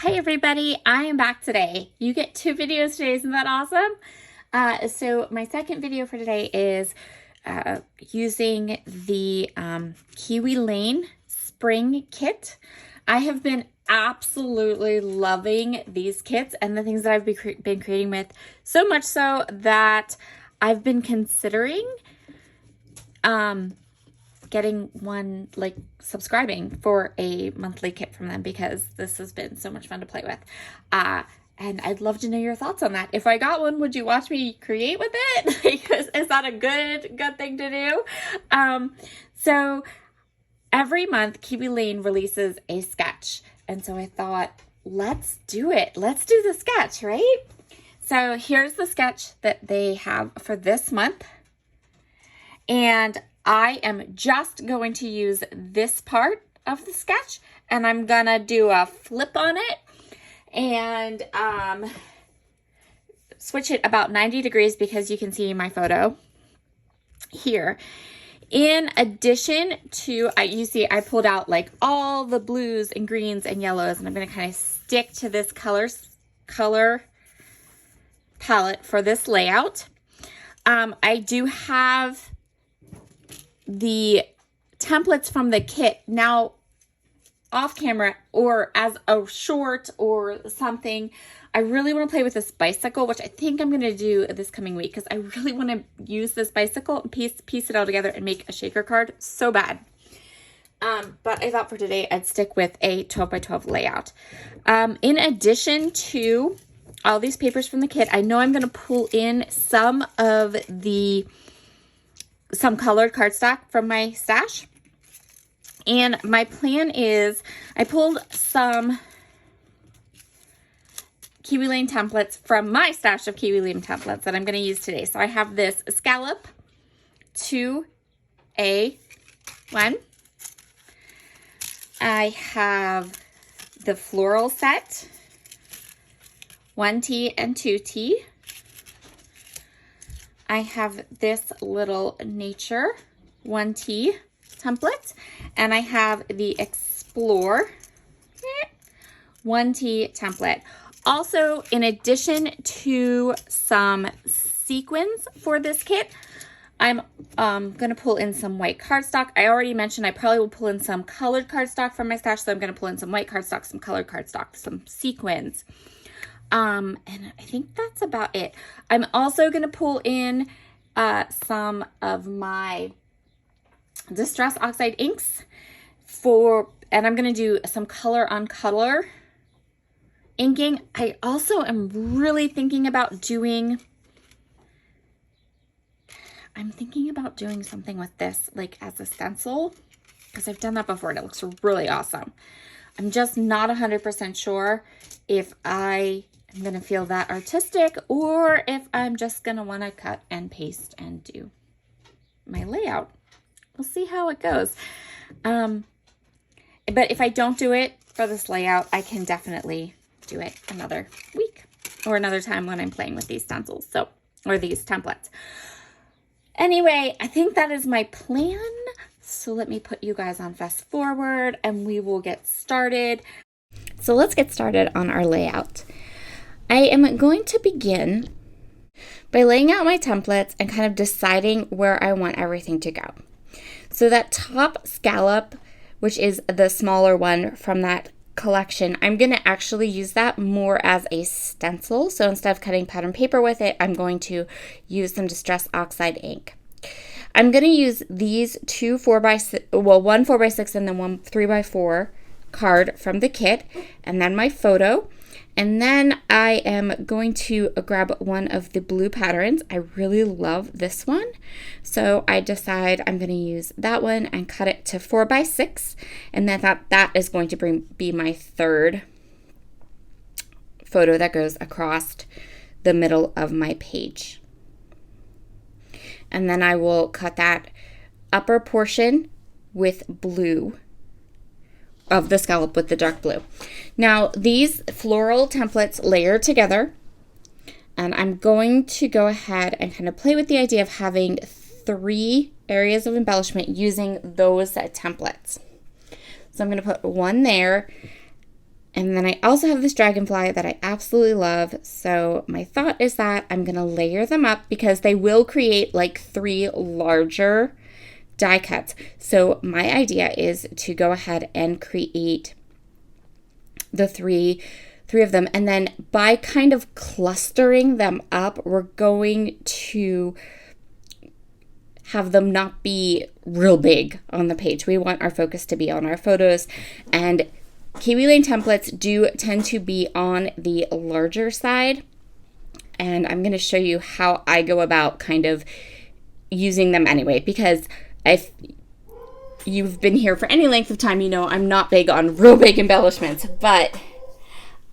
Hi everybody, I am back today. You get 2 videos today, isn't that awesome? So my second video for today is using the Kiwi Lane Spring Kit. I have been absolutely loving these kits and the things that I've been creating with, so much so that I've been considering getting one, like subscribing for a monthly kit from them, because this has been so much fun to play with. And I'd love to know your thoughts on that. If I got one, would you watch me create with it? Because is that a good thing to do? So every month Kiwi Lane releases a sketch. And so I thought, let's do it. Let's do the sketch, right? So here's the sketch that they have for this month. And I am just going to use this part of the sketch, and I'm gonna do a flip on it and switch it about 90 degrees, because you can see my photo here. In addition to, you see I pulled out like all the blues and greens and yellows, and I'm gonna kind of stick to this color palette for this layout. I do have the templates from the kit now off camera, or as a short or something. I really want to play with this bicycle, which I think I'm going to do this coming week, because I really want to use this bicycle and piece it all together and make a shaker card so bad. But I thought for today I'd stick with a 12 by 12 layout. In addition to all these papers from the kit, I know I'm going to pull in some colored cardstock from my stash. And my plan is, I pulled some Kiwi Lane templates from my stash of Kiwi Lane templates that I'm going to use today. So I have this scallop 2A1. I have the floral set 1T and 2T. I have this little nature 1T template, and I have the explore 1T template. Also, in addition to some sequins for this kit, I'm going to pull in some white cardstock. I already mentioned I probably will pull in some colored cardstock from my stash, so I'm going to pull in some white cardstock, some colored cardstock, some sequins. And I think that's about it. I'm also going to pull in some of my Distress Oxide inks and I'm going to do some color on color inking. I also am really thinking about doing something with this, like as a stencil, because I've done that before and it looks really awesome. I'm just not 100% sure if I'm going to feel that artistic, or if I'm just going to want to cut and paste and do my layout. We'll see how it goes. But if I don't do it for this layout, I can definitely do it another week or another time when I'm playing with these stencils, or these templates. Anyway, I think that is my plan. So let me put you guys on fast forward and we will get started. So let's get started on our layout. I am going to begin by laying out my templates and kind of deciding where I want everything to go. So that top scallop, which is the smaller one from that collection, I'm going to actually use that more as a stencil. So instead of cutting pattern paper with it, I'm going to use some Distress Oxide ink. I'm going to use these one 4x6 and then one 3x4 card from the kit, and then my photo. And then I am going to grab one of the blue patterns. I really love this one. So I decide I'm going to use that one and cut it to 4x6. And then that is going to be my third photo that goes across the middle of my page. And then I will cut that upper portion with blue of the scallop with the dark blue. Now these floral templates layer together, and I'm going to go ahead and kind of play with the idea of having 3 areas of embellishment using those templates. So I'm going to put one there, And then I also have this dragonfly that I absolutely love. So my thought is that I'm going to layer them up because they will create like 3 larger die cuts. So my idea is to go ahead and create the three of them. And then by kind of clustering them up, we're going to have them not be real big on the page. We want our focus to be on our photos, and Kiwi Lane templates do tend to be on the larger side, and I'm going to show you how I go about kind of using them anyway, because if you've been here for any length of time, you know I'm not big on real big embellishments, but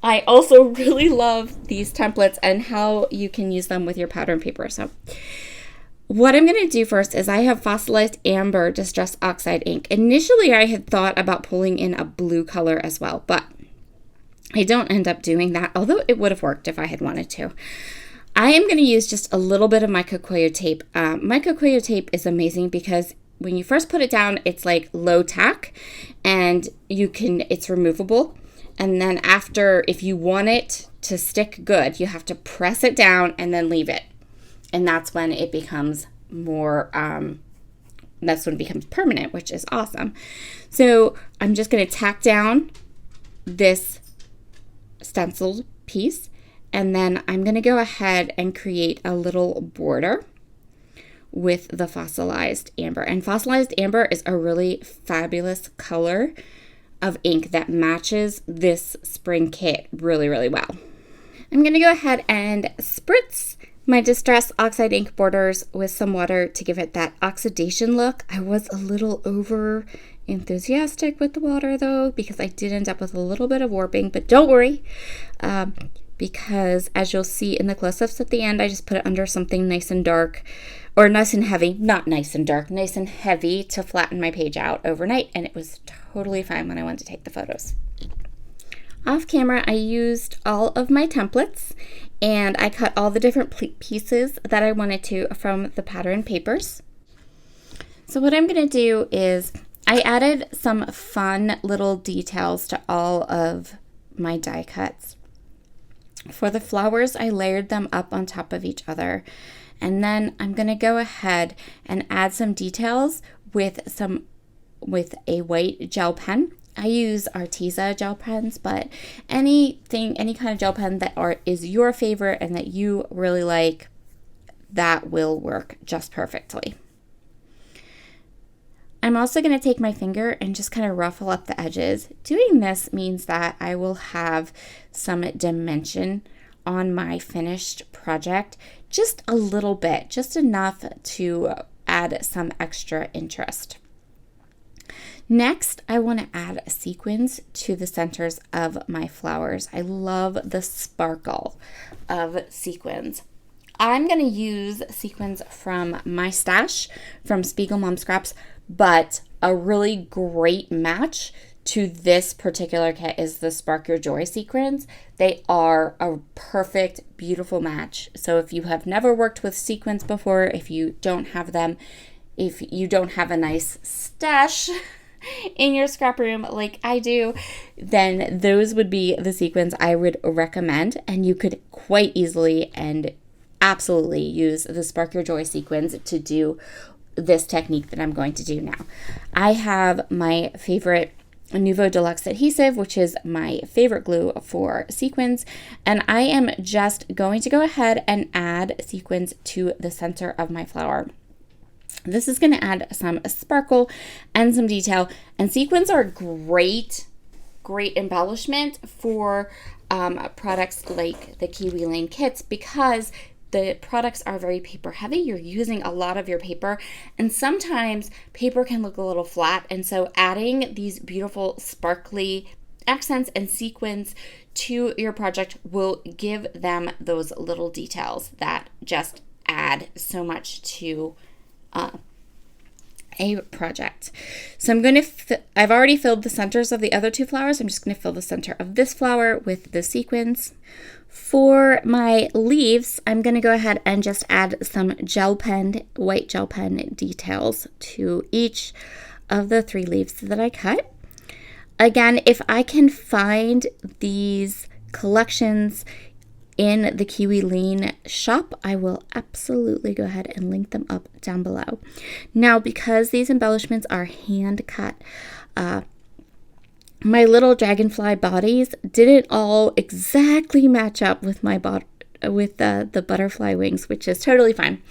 I also really love these templates and how you can use them with your pattern paper. So what I'm going to do first is I have fossilized amber distress oxide ink. Initially, I had thought about pulling in a blue color as well, but I don't end up doing that, although it would have worked if I had wanted to. I am going to use just a little bit of my Cocoyo tape. My Cocoyo tape is amazing because when you first put it down, it's like low tack, and it's removable. And then after, if you want it to stick good, you have to press it down and then leave it. And that's when it becomes that's when it becomes permanent, which is awesome. So I'm just going to tack down this stenciled piece, and then I'm going to go ahead and create a little border with the fossilized amber. And fossilized amber is a really fabulous color of ink that matches this spring kit really, really well. I'm going to go ahead and spritz my Distress Oxide ink borders with some water to give it that oxidation look. I was a little over enthusiastic with the water though, because I did end up with a little bit of warping, but don't worry, because as you'll see in the close-ups at the end, I just put it under something nice and dark, or nice and heavy, not nice and dark, nice and heavy to flatten my page out overnight, and it was totally fine when I went to take the photos. Off camera, I used all of my templates, and I cut all the different pieces that I wanted to from the pattern papers. So what I'm going to do is I added some fun little details to all of my die cuts. For the flowers, I layered them up on top of each other, and then I'm going to go ahead and add some details with a white gel pen. I use Arteza gel pens, but any kind of gel pen that is your favorite and that you really like, that will work just perfectly. I'm also going to take my finger and just kind of ruffle up the edges. Doing this means that I will have some dimension on my finished project, just a little bit, just enough to add some extra interest. Next, I want to add sequins to the centers of my flowers. I love the sparkle of sequins. I'm going to use sequins from my stash from Spiegelmom Scraps, but a really great match to this particular kit is the Spark Your Joy sequins. They are a perfect, beautiful match. So if you have never worked with sequins before, if you don't have them, if you don't have a nice stash in your scrap room like I do, then those would be the sequins I would recommend, and you could quite easily and absolutely use the Spark Your Joy sequins to do this technique that I'm going to do now. I have my favorite Nuvo Deluxe adhesive, which is my favorite glue for sequins, and I am just going to go ahead and add sequins to the center of my flower. This is going to add some sparkle and some detail, and sequins are great embellishment for products like the Kiwi Lane kits, because the products are very paper heavy. You're using a lot of your paper, and sometimes paper can look a little flat, and so adding these beautiful sparkly accents and sequins to your project will give them those little details that just add so much to a project. So I'm going to, I've already filled the centers of the other two flowers. I'm just going to fill the center of this flower with the sequins. For my leaves, I'm going to go ahead and just add some white gel pen details to each of the 3 leaves that I cut. Again, if I can find these collections in the Kiwi Lean shop, I will absolutely go ahead and link them up down below. Now, because these embellishments are hand cut, my little dragonfly bodies didn't all exactly match up with my with the butterfly wings, which is totally fine.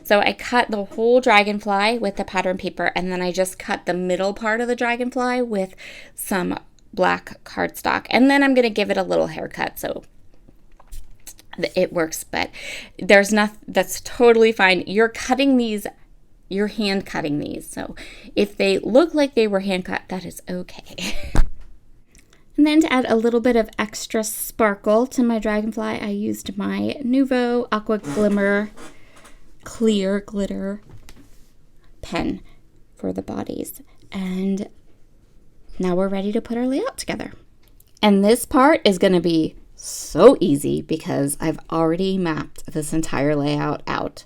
So I cut the whole dragonfly with the pattern paper, and then I just cut the middle part of the dragonfly with some black cardstock. And then I'm going to give it a little haircut so it works, but there's nothing, that's totally fine. You're cutting these, you're hand cutting these. So if they look like they were hand cut, that is okay. And then to add a little bit of extra sparkle to my dragonfly, I used my Nuvo Aqua Glimmer Clear Glitter pen for the bodies. And now we're ready to put our layout together. And this part is going to be so easy because I've already mapped this entire layout out.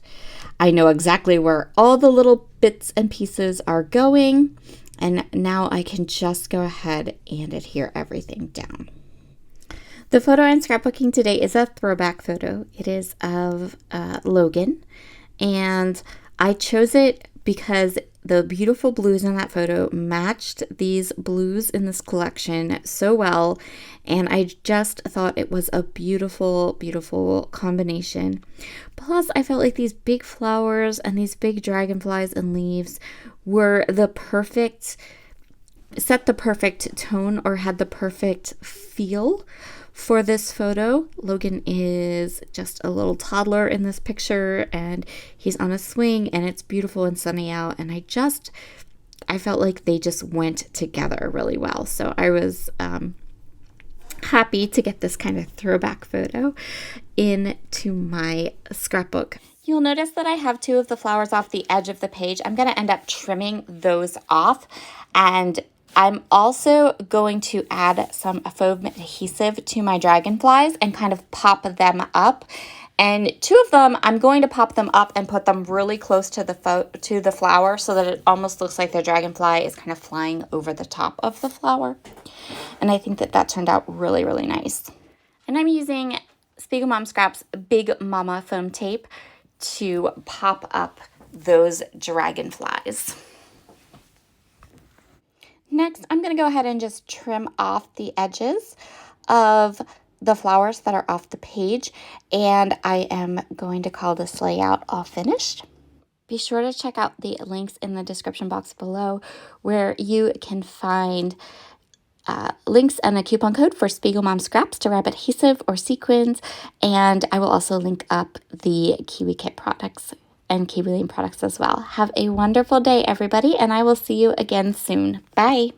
I know exactly where all the little bits and pieces are going. And now I can just go ahead and adhere everything down. The photo I'm scrapbooking today is a throwback photo. It is of Logan. And I chose it because the beautiful blues in that photo matched these blues in this collection so well. And I just thought it was a beautiful, beautiful combination. Plus, I felt like these big flowers and these big dragonflies and leaves were set the perfect tone or had the perfect feel for this photo. Logan is just a little toddler in this picture, and he's on a swing, and it's beautiful and sunny out, and I felt like they just went together really well. So I was happy to get this kind of throwback photo into my scrapbook. You'll notice that I have two of the flowers off the edge of the page. I'm going to end up trimming those off, and I'm also going to add some foam adhesive to my dragonflies and kind of pop them up. And two of them, I'm going to pop them up and put them really close to the flower so that it almost looks like the dragonfly is kind of flying over the top of the flower. And I think that turned out really, really nice. And I'm using Spiegelmom Scraps Big Mama foam tape to pop up those dragonflies. Next, I'm going to go ahead and just trim off the edges of the flowers that are off the page, and I am going to call this layout all finished. Be sure to check out the links in the description box below where you can find links and a coupon code for Spiegelmom Scraps to wrap adhesive or sequins, and I will also link up the Kiwi Kit products and Kiwi Lean products as well. Have a wonderful day, everybody, and I will see you again soon. Bye!